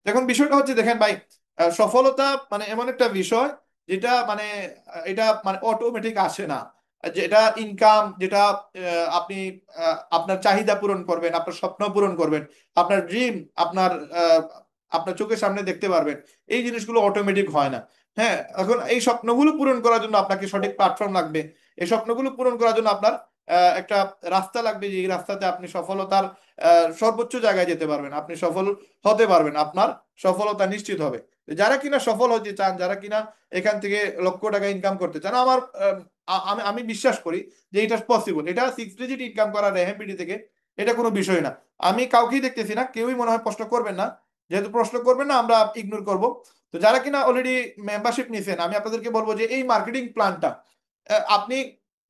দেখুন বিষয়টা হচ্ছে, দেখেন ভাই, সফলতা মানে এমন একটা বিষয় যেটা মানে এটা মানে অটোমেটিক আসে না। যেটা ইনকাম, যেটা আপনি আপনার চাহিদা পূরণ করবেন, আপনার স্বপ্ন পূরণ করবেন, আপনার ড্রিম, আপনার আহ, আপনার চোখের সামনে দেখতে পারবেন, এই জিনিসগুলো অটোমেটিক হয় না। হ্যাঁ, এখন এই স্বপ্নগুলো পূরণ করার জন্য আপনাকে সঠিক প্ল্যাটফর্ম লাগবে। এই স্বপ্নগুলো পূরণ করার জন্য আপনার একটা রাস্তা লাগবে, যে এই রাস্তাতে আপনি সফলতার সর্বোচ্চ জায়গায় যেতে পারবেন, আপনি সফল হতে পারবেন, আপনার সফলতা নিশ্চিত হবে। যারা কিনা সফল হতে চান, যারা কিনা এখান থেকে লক্ষ টাকা ইনকাম করতে চান, আমার আমি আমি বিশ্বাস করি যে এটা পসিবল। এটা 6 ডিজিট ইনকাম করা রেহেমপিডি থেকে এটা কোনো বিষয় না। আমি কাউকেই দেখতেছি না, কেউই মনে হয় প্রশ্ন করবেন না। যেহেতু প্রশ্ন করবেন না, আমরা ইগনোর করব। তো যারা কিনা অলরেডি মেম্বারশিপ নিয়েছেন, আমি আপনাদেরকে বলবো যে এই মার্কেটিং প্ল্যানটা আপনি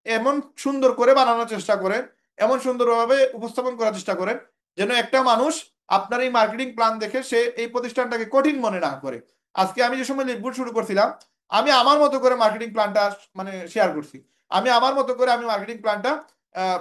এমন সুন্দর করে বানানোর চেষ্টা করেন, এমন সুন্দরভাবে উপস্থাপন করার চেষ্টা করেন, যেন একটা মানুষ আপনার এই মার্কেটিং প্ল্যান দেখে সে এই প্রতিষ্ঠানটাকে কঠিন মনে না করে। আজকে আমি যে সময় লিডবুট শুরু করছিলাম, আমি আমার মতো করে মার্কেটিং প্ল্যানটা মানে শেয়ার করছি। আমি আমার মতো করে আমি মার্কেটিং প্ল্যানটা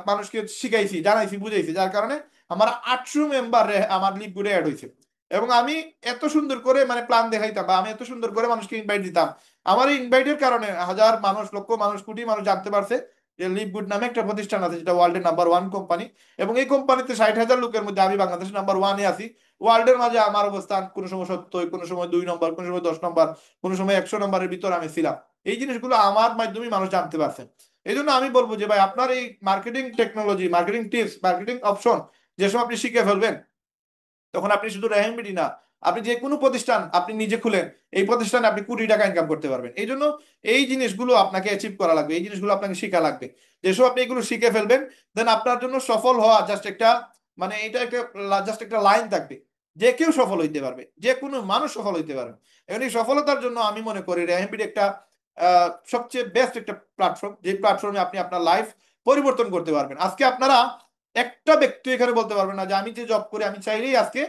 মানুষকে শিখাইছি, জানাইছি, বুঝাইছি, যার কারণে আমার 800 মেম্বার আমার লিডবুটে অ্যাড হয়েছে। এবং আমি এত সুন্দর করে মানে প্ল্যান দেখাইতাম, বা আমি এত সুন্দর করে মানুষকে ইনভাইট দিতাম। আমার এই ইনভাইটের কারণে হাজার মানুষ, লক্ষ মানুষ, কোটি মানুষ জানতে পারছে যে লিভগুড নামে একটা প্রতিষ্ঠান আছে, যেটা ওয়ার্ল্ডের নাম্বার 1 কোম্পানি। এবং এই কোম্পানিতে 60,000 লোকের মধ্যে আমি বাংলাদেশের নাম্বার 1-এ আছি। ওয়ার্ল্ডের মাঝে আমার অবস্থান কোনো সময় 70, কোনো সময় 2 নম্বর, কোনো সময় 10 নম্বর, কোনো সময় 100 নম্বরের ভিতর আমি ছিলাম। এই জিনিসগুলো আমার মাধ্যমে মানুষ জানতে পারছে। এই জন্য আমি বলবো যে ভাই, আপনার এই marketing technology, marketing tips, marketing option যেসব আপনি শিখে ফেলবেন, তখন আপনি শুধু রেহেনবিডি না, আপনি যে কোনো প্রতিষ্ঠান আপনি নিজে খুলেন, এই প্রতিষ্ঠানে আপনি কোটি টাকা ইনকাম করতে পারবেন। এই জন্য এই জিনিসগুলো আপনাকে অ্যাচিভ করা লাগবে, এই জিনিসগুলো আপনাকে শেখা লাগবে। যেসব আপনি এগুলো শিখে ফেলবেন, দেন আপনার জন্য সফল হওয়া জাস্ট একটা মানে এটা একটা জাস্ট একটা লাইন থাকবে। যে কেউ সফল হইতে পারবে, যে কোনো মানুষ সফল হইতে পারবে। এখন এই সফলতার জন্য আমি মনে করি রেহেনবিডি একটা সবচেয়ে বেস্ট একটা প্ল্যাটফর্ম, যে প্ল্যাটফর্মে আপনি আপনার লাইফ পরিবর্তন করতে পারবেন। আজকে আপনারা একটা ব্যক্তি এখানে বলতে পারবেন না যে আমি যে জব করি, আমি চাইলেই আজকে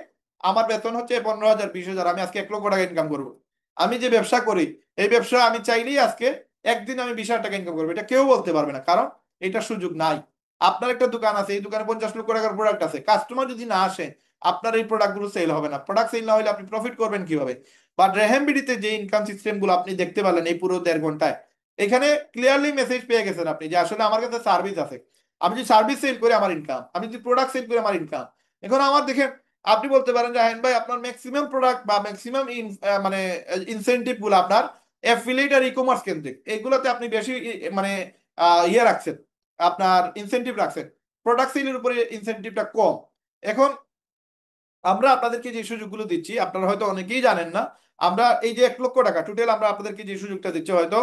আমার বেতন হচ্ছে 15,000, 20,000, আমি আজকে 1 লক্ষ টাকা ইনকাম করবো। আমি যে ব্যবসা করি, এই ব্যবসা আমি চাইলেই আজকে একদিন আমি 20,000 টাকা ইনকাম করবো, এটা কেউ বলতে পারবে না, কারণ এটা সুযোগ নাই। আপনার একটা দোকান আছে, এই দোকানে 50 লক্ষ টাকার প্রোডাক্ট আছে, কাস্টমার যদি না আসে, আপনার এই প্রোডাক্ট গুলো সেল হবে না। প্রোডাক্ট সেল না হলে আপনি প্রফিট করবেন কিভাবে? বাট রেহেমবিডিতে যে ইনকাম সিস্টেম গুলো আপনি দেখতে পেলেন এই পুরো 1.5 ঘন্টায়, এখানে ক্লিয়ারলি মেসেজ পেয়ে গেছেন আপনি যে আসলে আমার কাছে সার্ভিস আছে। আমি যদি সার্ভিস সেল করি আমার ইনকাম, আমি যদি প্রোডাক্ট সেল করি আমার ইনকাম। এখন আমার দেখেন, আপনি বলতে পারেন যে আহেন ভাই, আপনার ম্যাক্সিমাম প্রোডাক্ট বা ম্যাক্সিমাম মানে ইনসেন্টিভ গুলো আপনার অ্যাফিলিয়েট আর ই কমার্স কেন্দ্রিক, এইগুলোতে আপনি বেশি মানে ইয়ে রাখছেন, আপনার ইনসেন্টিভ রাখছেন। প্রোডাক্ট সেলের উপরে ইনসেন্টিভটা কম। এখন আমরা আপনাদেরকে যে সুযোগগুলো দিচ্ছি, আপনারা হয়তো অনেকেই জানেন না। আমরা এই যে 1 লক্ষ টাকা টোটাল আমরা আপনাদেরকে যে সুযোগটা দিচ্ছি, হয়তো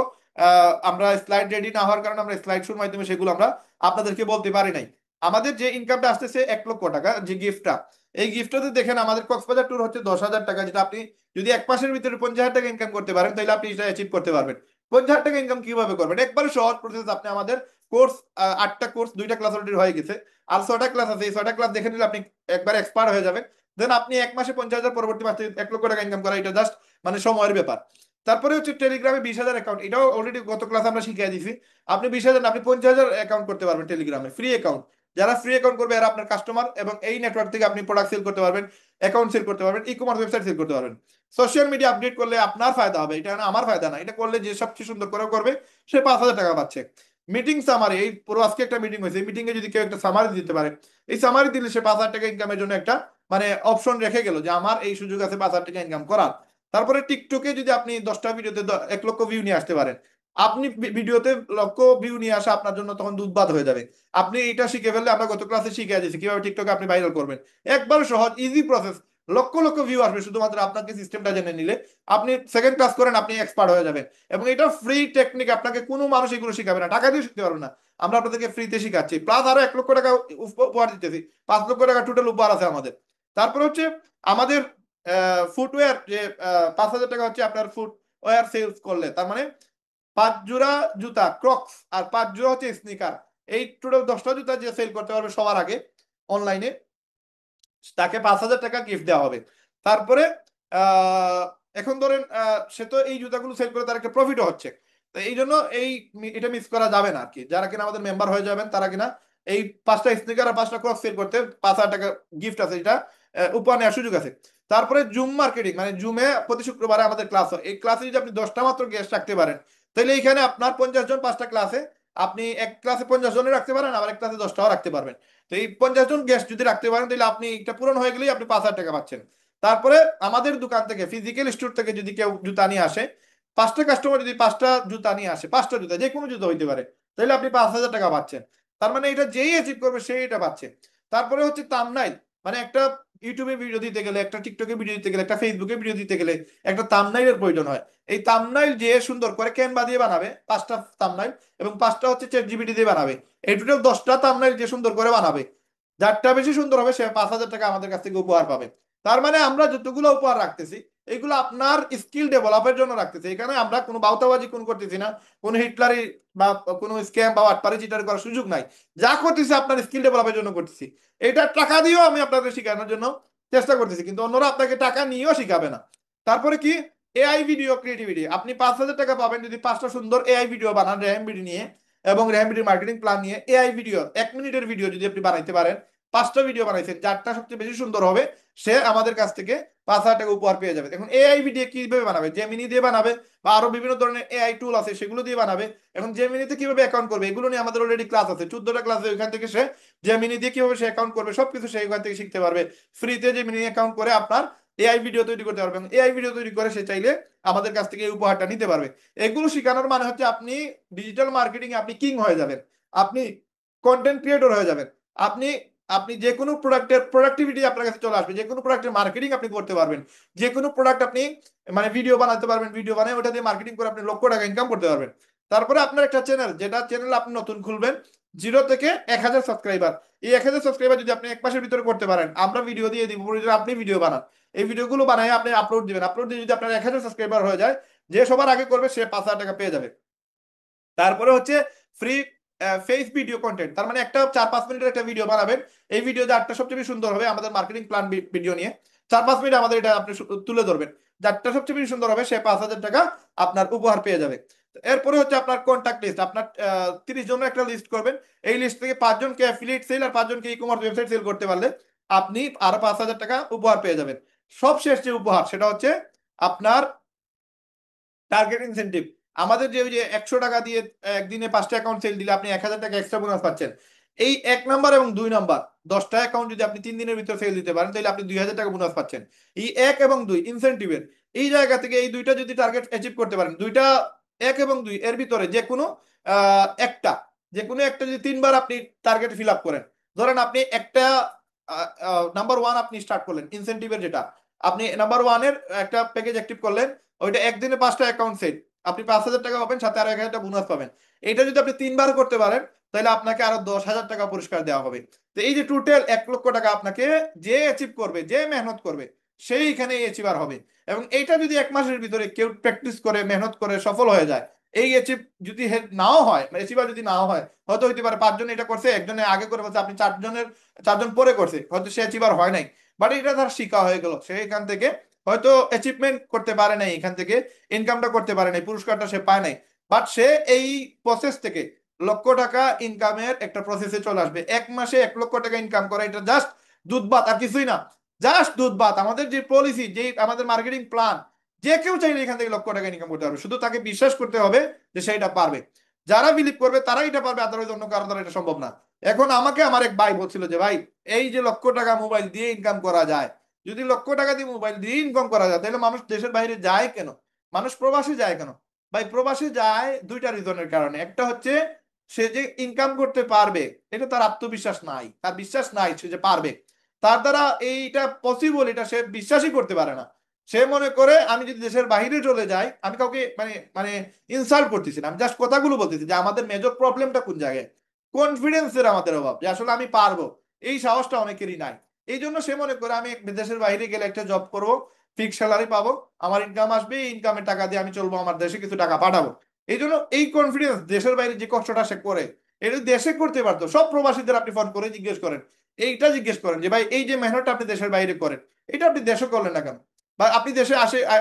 আমরা স্লাইড রেডি না হওয়ার কারণে আমরা স্লাইড শোর মাধ্যমে সেগুলো আমরা আপনাদেরকে বলতে পারি নাই। আমাদের যে ইনকামটা আসতেছে 1 লক্ষ টাকা, যে গিফটটা, এই গিফটটাতে দেখেন আমাদের কক্সবাজার ট্যুর হচ্ছে 10,000 টাকা, যেটা আপনি যদি 1 মাসের ভিতরে 50,000 টাকা ইনকাম করতে পারেন, তাহলে আপনি এটা অ্যাচিভ করতে পারবেন। 50,000 টাকা ইনকাম কিভাবে করবেন? একবারে সহজ প্রসেস। আপনি আমাদের কোর্স, 8টা কোর্স, 2টা ক্লাস অলরেডি হয়ে গেছে, আর 6টা ক্লাস আছে, এই 6টা ক্লাস দেখে নিলে আপনি একবার এক্সপার্ট হয়ে যাবেন। দেন আপনি 1 মাসে 50,000, পরবর্তী মাসে 1 লক্ষ টাকা ইনকাম করা, এটা জাস্ট মানে সময়ের ব্যাপার। তারপরে হচ্ছে টেলিগ্রামে 20,000 অ্যাকাউন্ট, এটাও অলরেডি গত ক্লাস আমরা শিখিয়ে দিয়েছি। আপনি 20,000 আপনি 50,000 অ্যাকাউন্ট করতে পারবেন টেলিগ্রামে, ফ্রি অ্যাকাউন্ট। যারা ফ্রি অ্যাকাউন্ট করবে এরা আপনার কাস্টমার, এবং এই নেটওয়ার্ক থেকে আপনি প্রোডাক্ট সেল করতে পারবেন, অ্যাকাউন্ট সেল করতে পারবেন, ই কমার্স ওয়েবসাইট সেল করতে পারবেন। সোশ্যাল মিডিয়া আপডেট করলে আপনার ফায়দা হবে, এটা না আমার ফায়দা না। এটা করলে যে সবচেয়ে সুন্দর করে করবে সে 5,000 টাকা পাচ্ছে। মিটিং সামারি, এই পুরো আজকে একটা মিটিং হয়েছে, এই মিটিং এ যদি কেউ একটা সামারি দিতে পারে, এই সামারি দিলে সে 5,000 টাকা ইনকামের জন্য একটা মানে অপশন রেখে গেল যে আমার এই সুযোগ আছে 5,000 টাকা ইনকাম করার। তারপরে টিকটকে যদি আপনি 10টা ভিডিওতে 1 লক্ষ ভিউ নিয়ে আসতে পারেন, আপনি ভিডিওতে লক্ষ ভিউ নিয়ে আসা আপনার জন্য তখন দুধবাদ হয়ে যাবে। আপনি এটা শিখে ফেললে, আমরা গত ক্লাসে শিখে দিয়েছি কিভাবে টিকটকে আপনি ভাইরাল করবেন। একবার সহজ easy process, lakh lakh view আসবে শুধুমাত্র আপনাকে সিস্টেমটা জেনে নিলে। আপনি সেকেন্ড ক্লাস করেন, আপনি এক্সপার্ট হয়ে যাবেন। এবং এটা ফ্রি টেকনিক, আপনাকে কোনো মানুষ এগুলো শিখাবে না, টাকা দিয়ে শিখতে পারবেন না। আমরা আপনাদেরকে ফ্রিতে শিখাচ্ছি, প্লাস আরো 1 লক্ষ টাকা উপহার দিতেছি। 5 লক্ষ টাকা টোটাল উপহার আছে আমাদের। তারপর হচ্ছে আমাদের ফুটওয়্যার, যে 5,000 টাকা হচ্ছে আপনার ফুটওয়্যার সেলস করলে, তার মানে 5 জোড়া জুতা ক্রক্স আর 5 জোড়া হচ্ছে স্নিকার, এই টোটাল 10টা জুতা যে সেল করতে পারবে সবার আগে অনলাইনে, তাকে 5,000 টাকা গিফট দেওয়া হবে। তারপরে আহ, এখন ধরেন সে তো এই জুতাগুলো সেল করে তার একটা প্রফিটও হচ্ছে। তো এই জন্য এটা মিস করা যাবে না আর কি। যারা কিনা আমাদের মেম্বার হয়ে যাবেন, তারা কিনা এই 5টা স্নিকার আর 5টা ক্রস সেল করতে 5,000 টাকা গিফট আছে, এটা উপহার নেওয়ার সুযোগ আছে। তারপরে জুম মার্কেটিং, মানে জুমে প্রতি শুক্রবারে আমাদের ক্লাস হয়। এই ক্লাসে যদি আপনি 10টা মাত্র গেস্ট রাখতে পারেন, তাহলে এইখানে আপনার 50 জন 5টা ক্লাসে, আপনি এক ক্লাসে 50 জনের রাখতে পারেন, আবার এক ক্লাসে 10টাও রাখতে পারবেন। তো এই 50 জন গেস্ট যদি রাখতে পারেন, তাহলে আপনি এটা পূরণ হয়ে গেলেই আপনি 5,000 টাকা পাচ্ছেন। তারপরে আমাদের দোকান থেকে, ফিজিক্যাল স্টোর থেকে যদি কেউ জুতা নিয়ে আসে, 5টা কাস্টমার যদি 5টা জুতা নিয়ে আসে, 5টা জুতা যে কোনো জুতা হইতে পারে, তাহলে আপনি 5,000 টাকা পাচ্ছেন। তার মানে এটা যেই অ্যাচিভ করবে সেই এটা পাচ্ছে। তারপরে হচ্ছে থাম্বনেইল, মানে একটা ইউটিউবে ভিডিও দিতে গেলে, একটা টিকটকে ভিডিও দিতে গেলে, একটা ফেসবুকে ভিডিও দিতে গেলে একটা থাম্বনেইলের প্রয়োজন হয়। এই থাম্বনেইল যে সুন্দর করে ক্যানভা দিয়ে বানাবে 5টা থাম্বনেইল, এবং 5টা হচ্ছে চ্যাট জিপিটি দিয়ে বানাবে। এই টোটাল 10টা থাম্বনেইল যে সুন্দর করে বানাবে, যারটা বেশি সুন্দর হবে সে 5,000 টাকা আমাদের কাছ থেকে উপহার পাবে। তার মানে আমরা যতগুলো উপহার রাখতেছি, এগুলো আপনার স্কিল ডেভেলপের জন্য রাখতেছি। এখানে আমরা কোনো বাউতাবাজি কোন করতেছি না, কোনো হিটলারি বা কোনো স্ক্যাম বা আটপারি চিটারি করার সুযোগ নাই। যা করতেছি আপনার স্কিল ডেভেলপের জন্য করতেছি। এটা টাকা দিয়েও আমি আপনাদের শেখানোর জন্য চেষ্টা করতেছি, কিন্তু অন্যরা আপনাকে টাকা নিয়েও শিখাবে না। তারপরে কি, এআই ভিডিও ক্রিয়েটিভিটি, আপনি 5,000 টাকা পাবেন যদি 5টা সুন্দর এআই ভিডিও বানান র্যাম ভিডিও নিয়ে, এবং র্যাম ভিডিও মার্কেটিং প্ল্যান নিয়ে। এআই ভিডিও 1 মিনিটের ভিডিও যদি আপনি বানাইতে পারেন, 5টা ভিডিও বানাইছেন, যারটা সবচেয়ে বেশি সুন্দর হবে সে আমাদের কাছ থেকে 5,000 টাকা উপহার পেয়ে যাবে। এখন এআই ভিডিও কিভাবে বানাবে, জেমিনি দিয়ে বানাবে, বা আরো বিভিন্ন ধরনের এআই টুল আছে সেগুলো দিয়ে বানাবে। এখন জেমিনিতে কিভাবে অ্যাকাউন্ট করবে এগুলো নিয়ে আমাদের অলরেডি ক্লাস আছে, 14টা ক্লাস। ওইখান থেকে সে জেমিনি দিয়ে কিভাবে সে অ্যাকাউন্ট করবে সবকিছু সে ওখান থেকে শিখতে পারবে। ফ্রিতে জেমিনি অ্যাকাউন্ট করে আপনার এআই ভিডিও তৈরি করতে পারবে, এআই ভিডিও তৈরি করে সে চাইলে আমাদের কাছ থেকে এই উপহারটা নিতে পারবে। এগুলো শেখানোর মানে হচ্ছে আপনি ডিজিটাল মার্কেটিং এ আপনি কিং হয়ে যাবেন, আপনি কন্টেন্ট ক্রিয়েটর হয়ে যাবেন। আপনি আপনি যে কোনো প্রোডাক্টের প্রোডাক্টিভিটি আপনার কাছে চলে আসবে, যে কোনো প্রোডাক্টের মার্কেটিং আপনি করতে পারবেন। যে কোনো প্রোডাক্ট আপনি মানে ভিডিও বানাতে পারবেন, ভিডিও বানায় ওটা দিয়ে মার্কেটিং করে আপনি লক্ষ টাকা ইনকাম করতে পারবেন। তারপরে আপনার একটা চ্যানেল, যেটা চ্যানেল আপনি নতুন খুলবেন, 0 থেকে 1,000 সাবস্ক্রাইবার। এই 1,000 সাবস্ক্রাইবার যদি আপনি 1 মাসের ভিতরে করতে পারেন, আমরা ভিডিও দিয়ে দিব, আপনি ভিডিও বানান, এই ভিডিওগুলো বানায় আপনি আপলোড দিবেন, আপলোড দিয়ে যদি আপনার 1,000 সাবস্ক্রাইবার হয়ে যায়, যে সবার আগে করবে সে 5,000 টাকা পেয়ে যাবে। তারপরে হচ্ছে ফ্রি ফেস ভিডিও কন্টেন্ট, তার মানে একটা 4-5 মিনিটের একটা ভিডিও বানাবেন। এই ভিডিও যারটা সবচেয়ে বেশি সুন্দর হবে, আমাদের মার্কেটিং প্ল্যান ভিডিও নিয়ে 4-5 মিনিট আমাদের এটা আপনি তুলে ধরবেন, যারটা সবচেয়ে বেশি সুন্দর হবে সে 5,000 টাকা আপনার উপহার পেয়ে যাবে। এরপরে হচ্ছে আপনার কন্ট্যাক্ট লিস্ট, আপনার 30 জনের একটা লিস্ট করবেন। এই লিস্ট থেকে 5 জনকে অ্যাফিলিয়েট সেল আর 5 জনকে ই কমার্স ওয়েবসাইট সেল করতে পারলে আপনি আরো 5,000 টাকা উপহার পেয়ে যাবেন। সবশেষ যে উপহার সেটা হচ্ছে আপনার টার্গেট ইনসেনটিভ। আমাদের যে ওই যে 100 টাকা দিয়ে একদিনে 5টা অ্যাকাউন্ট সেল দিলে আপনি 1,000 টাকা এক্সট্রা বোনাস পাচ্ছেন। এই 1 নাম্বার এবং 2 নাম্বার 10টা অ্যাকাউন্ট যদি আপনি 3 দিনের ভিতরে সেল দিতে পারেন, তাহলে আপনি 2,000 টাকা বোনাস পাচ্ছেন। এই 1 এবং 2 ইনসেনটিভের এই জায়গা থেকে এই দুইটা যদি টার্গেট অ্যাচিভ করতে পারেন, দুইটা 1 এবং 2 এর ভিতরে যে কোনো একটা, যে কোনো একটা যদি 3বার আপনি টার্গেট ফিল আপ করেন, ধরেন আপনি একটা নাম্বার 1 আপনি স্টার্ট করলেন ইনসেনটিভের, যেটা আপনি নাম্বার 1-এর একটা প্যাকেজ অ্যাক্টিভ করলেন, ওইটা একদিনে 5টা অ্যাকাউন্ট সেট, আপনি 5,000 টাকা পাবেন, সাথে আরো 1,000 টাকা বোনাস পাবেন। এটা যদি আপনি 3বার করতে পারেন, তাহলে আপনাকে আরো 10,000 টাকা পুরস্কার দেওয়া হবে। তো এই যে টোটাল 1 লক্ষ টাকা আপনাকে যে অ্যাচিভ করবে, যে মেহনত করবে, সেই এখানে অ্যাচিভার হবে। এবং এইটা যদি 1 মাসের ভিতরে কেউ প্র্যাকটিস করে মেহনত করে সফল হয়ে যায়, এই অ্যাচিভ যদি নাও হয়, অ্যাচিভার যদি নাও হয়, হয়তো হইতে পারে 5 জন এটা করছে, একজনে আগে করে বলছে, আপনি 4 জন পরে করছে, হয়তো সে অ্যাচিভার হয় নাই, বাট এটা তার শিক্ষা হয়ে গেল, সে এখান থেকে হয়তো অ্যাচিভমেন্ট করতে পারে নাই, এখান থেকে ইনকামটা করতে পারে নাই, পুরস্কারটা সে পায় নাই, বাট সে এই প্রসেস থেকে লক্ষ টাকা ইনকামের একটা প্রসেসে চলে আসবে। 1 মাসে 1 লক্ষ টাকা ইনকাম করা এটা জাস্ট দুধ ভাত, আর কিছুই না, জাস্ট দুধ ভাত। আমাদের যে পলিসি, যে আমাদের মার্কেটিং প্ল্যান, যে কেউ চাইলে এখান থেকে লক্ষ টাকা ইনকাম করতে পারবে, শুধু তাকে বিশ্বাস করতে হবে যে সেটা পারবে। যারা বিলিভ করবে তারাই এটা পারবে, আদারওয়াইজ অন্য কারো দ্বারা এটা সম্ভব না। এখন আমাকে আমার এক ভাই বলছিল যে, ভাই এই যে লক্ষ টাকা মোবাইল দিয়ে ইনকাম করা যায়, যদি লক্ষ টাকা দিয়ে মোবাইল দিয়ে ইনকাম করা যায়, তাহলে মানুষ দেশের বাইরে যায় কেন, মানুষ প্রবাসে যায় কেন? ভাই প্রবাসে যায় দুইটা রিজনের কারণে। একটা হচ্ছে সে যে ইনকাম করতে পারবে, এটা তার আত্মবিশ্বাস নাই, তার বিশ্বাস নাই সে যে পারবে, তার দ্বারা এইটা পসিবল এটা সে বিশ্বাসই করতে পারে না। সে মনে করে আমি যদি দেশের বাইরে চলে যাই, আমি কাউকে মানে মানে ইনসাল্ট করতেছি না, আমি জাস্ট কথাগুলো বলতেছি যে আমাদের মেজর প্রবলেমটা কোন জায়গায়, কনফিডেন্সের আমাদের অভাব, যে আসলে আমি পারবো, এই সাহসটা অনেকেরই নাই। এই জন্য সে মনে করে আমি দেশের বাইরে গেলে একটা জব করব, ফিক্স স্যালারি পাবো, আমার ইনকাম আসবে, এই ইনকামের টাকা দিয়ে আমি চলবো, আমার দেশে কিছু টাকা পাঠাবো। এই জন্য এই কনফিডেন্স, দেশের বাইরে যে কষ্টটা সে করে, এটা দেশে করতে পারতো। সব প্রবাসীদের আপনি ফোন করে জিজ্ঞেস করেন, এইটা জিজ্ঞেস করেন যে ভাই এই যে মেহনতটা আপনি দেশের বাইরে করেন, এটা আপনি দেশে করলেন না কেন, বা আপনি দেশে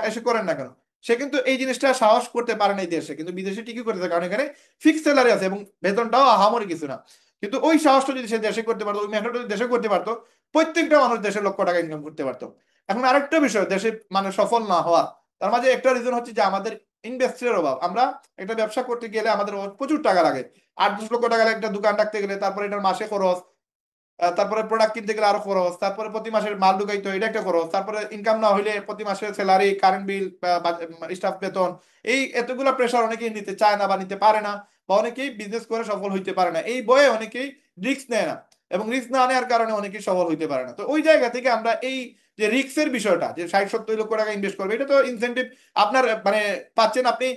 এসে করেন না কেন? সে কিন্তু এই জিনিসটা সাহস করতে পারে না এই দেশে, কিন্তু বিদেশে ঠিকই করতে কারণ এখানে ফিক্স স্যালারি আছে এবং বেতনটাও আহামরি কিছু না। কিন্তু ওই সাহসটা যদি সে দেশে করতে পারতো, ওই মেহনতটা যদি দেশে করতে পারতো, প্রত্যেকটা মানুষ দেশে লক্ষ টাকা ইনকাম করতে পারতো। এখন আরেকটা বিষয় দেশে মানে সফল না হওয়া, তার মাঝে একটা রিজন হচ্ছে যে আমাদের ইনভেস্টের অভাব। আমরা একটা ব্যবসা করতে গেলে আমাদের প্রচুর টাকা লাগে, 8-10 লক্ষ টাকা লাগে একটা দোকান রাখতে গেলে, তারপরে এটার মাসে খরচ, তারপরে প্রোডাক্ট কিনতে গেলে আরো খরচ, তারপরে প্রতি মাসের মাল ঢুকাইতে হয়, এটা একটা খরচ, তারপরে ইনকাম না হইলে প্রতি মাসের স্যালারি, কারেন্ট বিল, স্টাফ বেতন, এই এতগুলা প্রেশার অনেকেই নিতে চায় না বা নিতে পারে না, বা অনেকেই বিজনেস করে সফল হইতে পারে না, এই বয়ে অনেকেই রিস্ক নেয় না, এবং রিস্ক না নেওয়ার কারণে অনেকেই সফল হইতে পারে না। তো ওই জায়গা থেকে আমরা এই যে রিস্কের বিষয়টা, যে 60-70 লক্ষ টাকা ইনভেস্ট করবে, এটা তো ইনসেন্টিভ আপনার মানে পাচ্ছেন আপনি,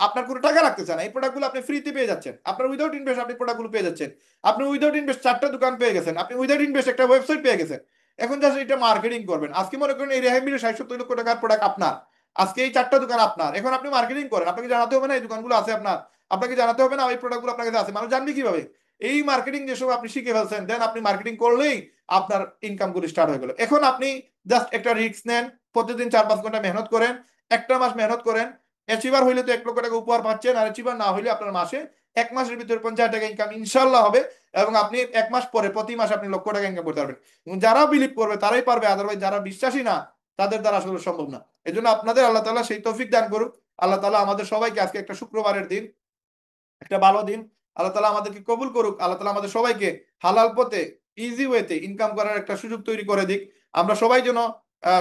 আপনার কোনো টাকা রাখতে চান, এই প্রোডাক্টগুলো আপনি ফ্রিতে পেয়ে যাচ্ছেন, আপনার উইদাউট ইনভেস্ট আপনি প্রোডাক্টগুলো পেয়ে যাচ্ছেন, আপনি উইদাউট ইনভেস্ট 4টা দোকান পেয়ে গেছেন, আপনি উইদাউট ইনভেস্ট একটা ওয়েবসাইট পেয়ে গেছেন। এখন জাস্ট এটা মার্কেটিং করবেন। আজকে মনে করেন এই রেহাই মিলে 60-70 লক্ষ টাকার প্রোডাক্ট আপনার, আজকে এই 4টা দোকান আপনার, এখন আপনি মার্কেটিং করেন, আপনাকে জানাতে হবে না এই দোকানগুলো আছে আপনার, আপনাকে জানাতে হবে না এই প্রোডাক্টগুলো আপনার কাছে আছে, মানুষ জানবে কিভাবে? এই মার্কেটিং যেসব আপনি শিখে ফেলছেন, দেন আপনি মার্কেটিং করলেই আপনার ইনকাম গুলো স্টার্ট হয়ে গেল। এখন আপনি জাস্ট একটা রিস্ক নেন, প্রতিদিন 4-5 ঘন্টা মেহনত করেন, একটা মাস মেহনত করেন, অ্যাচিভার হইলে তো 1 লক্ষ টাকা উপহার পাচ্ছেন, আর অ্যাচিভার না হইলে আপনার মাসে 1 মাসের ভিতরে 50,000 টাকা ইনকাম ইনশাল্লাহ হবে, এবং আপনি 1 মাস পরে প্রতি মাসে আপনি লক্ষ টাকা ইনকাম করতে পারবেন। এবং যারা বিলিভ করবে তারাই পারবে, আদারওয়াইজ যারা বিশ্বাসী না তাদের দ্বারা আসলে সম্ভব না। এই জন্য আপনাদের আল্লাহ তাআলা সেই তৌফিক দান করুক। আল্লাহ তাআলা আমাদের সবাইকে, আজকে একটা শুক্রবারের দিন, একটা ভালো দিন, আল্লাহ তাআলা আমাদেরকে কবুল করুক, আল্লাহ তাআলা আমাদের সবাইকে হালাল পথে ইজি ওয়েতে ইনকাম করার একটা সুযোগ তৈরি করে দিক। আমরা সবাই যেন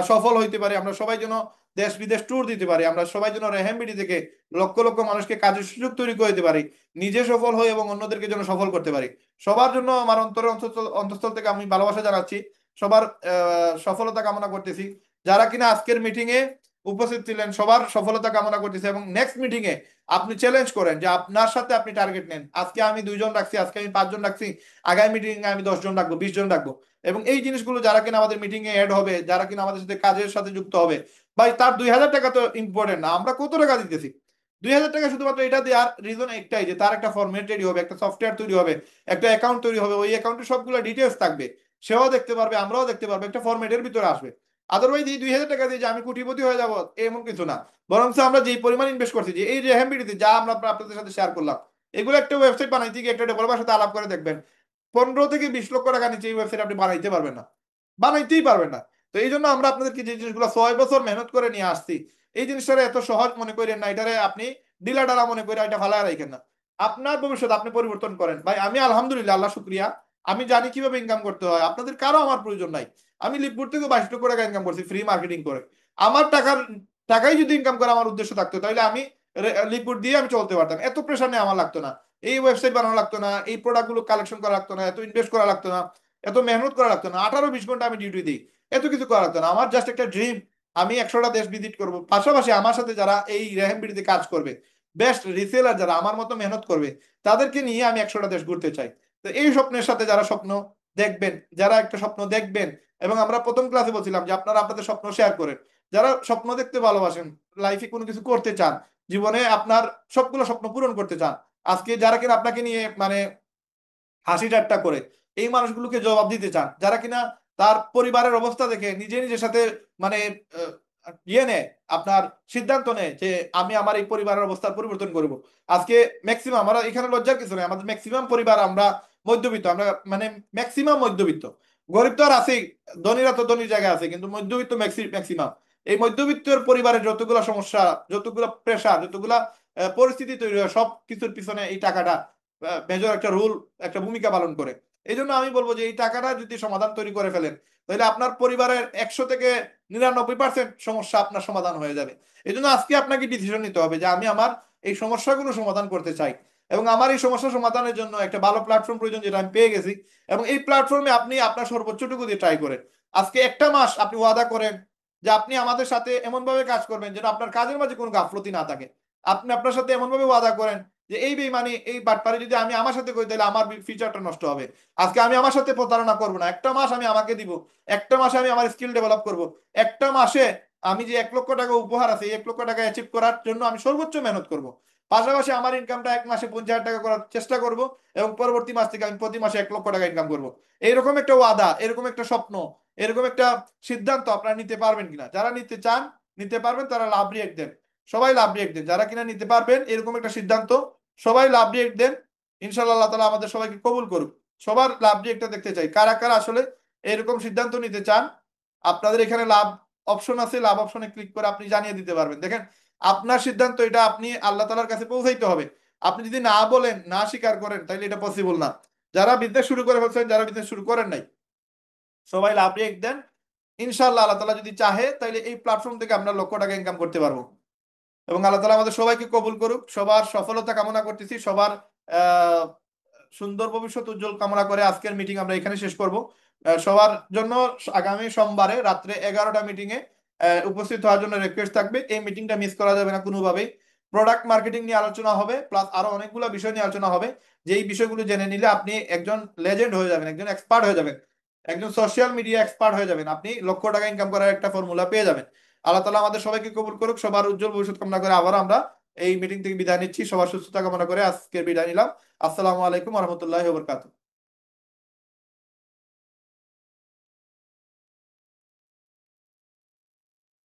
সফল হইতে পারি, আমরা সবাই যেন দেশ বিদেশ ট্যুর দিতে পারি, আমরা সবাই যেন রেহেমবিডি থেকে লক্ষ লক্ষ মানুষকে কাজের সুযোগ তৈরি করে দিতে পারি, নিজে সফল হই এবং অন্যদেরকে যেন সফল করতে পারি। সবার জন্য আমার অন্তরের অন্তঃস্থল থেকে আমি ভালোবাসা জানাচ্ছি, সবার সফলতা কামনা করতেছি। যারা কিনা আজকের মিটিং এ উপস্থিত ছিলেন সবার সফলতা কামনা করতেছি, এবং নেক্সট মিটিং এ আপনি চ্যালেঞ্জ করেন যে আপনার সাথে আপনি টার্গেট নেন, আজকে আমি 2 জন রাখছি, আজকে আমি 5 জন রাখছি, আগামী মিটিং এ আমি 10 জন রাখবো, 20 জন রাখবো। এবং এই জিনিসগুলো যারা কিনা আমাদের মিটিং এ অ্যাড হবে, যারা কিনা আমাদের সাথে কাজের সাথে যুক্ত হবে, ভাই তার 2,000 টাকা তো ইম্পর্টেন্ট না, আমরা কত টাকা দিতেছি। 2,000 টাকা শুধুমাত্র এটা দেওয়ার রিজন একটাই, যে তার একটা ফরম্যাট রেডি হবে, একটা সফটওয়্যার তৈরি হবে, একটা অ্যাকাউন্ট তৈরি হবে, ওই অ্যাকাউন্টে সবগুলো ডিটেলস থাকবে, সেও দেখতে পারবে, আমরাও দেখতে পারবো, একটা ফরম্যাটের ভিতরে আসবে। আদারওয়াইজ এই 2,000 টাকা দিয়ে যে আমি কোটিপতি হয়ে যাবো এমন কিছু না, বরং আমরা যে পরিমাণ ইনভেস্ট করছি, যে এই যে রেহামবিডিতে যা আমরা আপনাদের সাথে শেয়ার করলাম, এগুলো একটা ওয়েবসাইট বানাইতে গিয়ে একটা ডেভেলপার সাথে আলাপ করে দেখবেন, 15 থেকে 20 লক্ষ টাকা নিচে এই ওয়েবসাইট আপনি বানাইতে পারবেন না, বানাইতেই পারবেন না। তো এই জন্য আমরা আপনাদেরকে যে জিনিসগুলো 6 বছর মেহনত করে নিয়ে আসছি, এই জিনিসটা এত সহজ মনে করেন না, এটারে আপনি ডিলা ডালা মনে করে এটা ফালায় রাখেন না। আপনার ভবিষ্যৎ আপনি পরিবর্তন করেন ভাই। আমি আলহামদুলিল্লাহ, আল্লাহ শুক্রিয়া, আমি জানি কিভাবে ইনকাম করতে হয়, আপনাদের কারো আমার প্রয়োজন নাই। আমি লিপপুর থেকে 22 লক্ষ টাকা ইনকাম করছি ফ্রি মার্কেটিং করে। আমার টাকাই যদি ইনকাম করা আমার উদ্দেশ্য থাকতো, তাহলে আমি লিকুইড দিয়ে আমি চলতে পারতাম, এত প্রেশার নিয়ে আমার লাগতো না, এই ওয়েবসাইট বানানো লাগতো না, এই প্রোডাক্টগুলো কালেকশন করা লাগতো না, এত ইনভেস্ট করা লাগতো না, এত মেহনত করা লাগতো না, 18-20 ঘন্টা আমি ডিউটি দিই, এত কিছু করা লাগতো না। আমার জাস্ট একটা ড্রিম, আমি 100টা দেশ ভিজিট করব, পাশাপাশি আমার সাথে যারা এই রেহেমবিডিতে কাজ করবে, বেস্ট রিসেলার যারা আমার মতো মেহনত করবে, তাদেরকে নিয়ে আমি 100টা দেশ ঘুরতে চাই। তো এই স্বপ্নের সাথে যারা স্বপ্ন দেখবেন, যারা একটা স্বপ্ন দেখবেন, এবং আমরা প্রথম ক্লাসে বলছিলাম যে আপনারা আপনাদের স্বপ্ন শেয়ার করেন, যারা স্বপ্ন দেখতে ভালোবাসেন, লাইফে কোনো কিছু করতে চান, জীবনে আপনার সবগুলো স্বপ্ন পূরণ করতে চান, আজকে যারা কিনা আপনাকে নিয়ে মানে হাসি ঠাট্টা করে এই মানুষগুলোকে জবাব দিতে চান, যারা কিনা তার পরিবারের অবস্থা দেখে নিজে নিজের সাথে মানে আহ, ইয়ে নেয়, আপনার সিদ্ধান্ত নেয় যে আমি আমার এই পরিবারের অবস্থার পরিবর্তন করব। আজকে ম্যাক্সিমাম, আমরা এখানে লজ্জার কিছু নেই, আমাদের ম্যাক্সিমাম পরিবার আমরা মধ্যবিত্ত, আমরা মানে ম্যাক্সিমাম মধ্যবিত্ত, গরিব তো আর আছেই, ধনীরা তো ধনীর জায়গায় আছে, কিন্তু মধ্যবিত্ত ম্যাক্সিমাম। এই মধ্যবিত্তের পরিবারের যতগুলা সমস্যা, যতগুলা প্রেশার, যতগুলা পরিস্থিতি তৈরি হয়, সব কিছুর পিছনে এই টাকাটা মেজর একটা রোল, একটা ভূমিকা পালন করে। এই জন্য আমি বলবো যে এই টাকাটা যদি সমাধান তৈরি করে ফেলেন, তাহলে আপনার পরিবারের 100 থেকে 99% সমস্যা আপনার সমাধান হয়ে যাবে। এই জন্য আজকে আপনাকে ডিসিশন নিতে হবে যে আমি আমার এই সমস্যাগুলো সমাধান করতে চাই, এবং আমার এই সমস্যা সমাধানের জন্য একটা ভালো প্ল্যাটফর্ম প্রয়োজন, যেটা আমি পেয়ে গেছি। এবং এই প্ল্যাটফর্মে আপনি আপনার সর্বোচ্চটুকু দিয়ে ট্রাই করেন। আজকে একটা মাস আপনি ওয়াদা করেন যে আপনি আমাদের সাথে এমন ভাবে কাজ করবেন যেন আপনার কাজের মাঝে কোনো গাফলতি না থাকে। আপনি আপনার সাথে এমন ভাবে ওয়াদা করেন যে এই বেইমানি, এই বাটপারি যদি আমি আমার সাথে করি, তাহলে আমার ফিউচারটা নষ্ট হবে। আজকে আমি আমার সাথে প্রতারণা করবো না, একটা মাস আমি আমাকে দিব, একটা মাসে আমি আমার স্কিল ডেভেলপ করব, একটা মাসে আমি যে 1 লক্ষ টাকা উপহার আছে, এই 1 লক্ষ টাকা অ্যাচিভ করার জন্য আমি সর্বোচ্চ মেহনত করব। পাশাপাশি আমার ইনকামটা 1 মাসে 50,000 টাকা করার চেষ্টা করব, এবং পরবর্তী মাস থেকে আমি প্রতি মাসে 1 লক্ষ টাকা ইনকাম করব। এইরকম একটা ওয়াদা, এরকম একটা স্বপ্ন, এরকম একটা সিদ্ধান্ত আপনারা নিতে পারবেন কিনা? যারা নিতে চান, নিতে পারবেন, তারা লাভ রিয়েক্ট দেন, সবাই লাভ রিয়েক্ট দেন। যারা কিনা নিতে পারবেন এরকম একটা সিদ্ধান্ত, সবাই লাভ রিয়েক্ট দেন। ইনশাল্লাহ আল্লাহ তালা আমাদের সবাইকে কবুল করুক। সবার লাভ রিয়েক্টটা দেখতে চাই, কারা কারা আসলে এরকম সিদ্ধান্ত নিতে চান। আপনাদের এখানে লাভ অপশন আছে, লাভ অপশনে ক্লিক করে আপনি জানিয়ে দিতে পারবেন। দেখেন, আপনার সিদ্ধান্ত, এটা আপনি আল্লাহ তাআলার কাছে পৌঁছাইতে হবে। আপনি যদি না বলেন, না স্বীকার করেন, তাহলে এটা পসিবল না। যারা বিজনেস শুরু করে ফেলছেন, যারা বিজনেস শুরু করেন নাই, সবাই লাভ রেট দেন। ইনশাআল্লাহ আল্লাহ তাআলা যদি চাহে, তাহলে এই প্ল্যাটফর্ম থেকে আমরা লক্ষ টাকা ইনকাম করতে পারবো। এবং আল্লাহ তাআলা আমাদের সবাইকে কবুল করুক। সবার সফলতা কামনা করতেছি, সবার আহ, সুন্দর ভবিষ্যৎ উজ্জ্বল কামনা করে আজকের মিটিং আমরা এখানে শেষ করব। সবার জন্য আগামী সোমবারে রাত্রে 11টা মিটিং এ উপস্থিত হওয়ার জন্য রিকোয়েস্ট থাকবে। এই মিটিংটা মিস করা যাবে না কোনোভাবেই। প্রোডাক্ট মার্কেটিং নিয়ে আলোচনা হবে, প্লাস আরো অনেকগুলো বিষয় নিয়ে আলোচনা হবে। যেই বিষয়গুলো জেনে নিলে আপনি একজন লেজেন্ড হয়ে যাবেন, একজন এক্সপার্ট হয়ে যাবেন, একজন সোশ্যাল মিডিয়া এক্সপার্ট হয়ে যাবেন, আপনি লক্ষ টাকা ইনকাম করার একটা ফর্মুলা পেয়ে যাবেন। আল্লাহ তালা আমাদের সবাইকে কবুল করুক। সবার উজ্জ্বল ভবিষ্যৎ কামনা করে আবার আমরা এই মিটিং থেকে বিদায় নিচ্ছি। সবার সুস্থতা কামনা করে আজকের বিদায় নিলাম। আসসালামু আলাইকুম রহমতুল্লাহ বরকাত।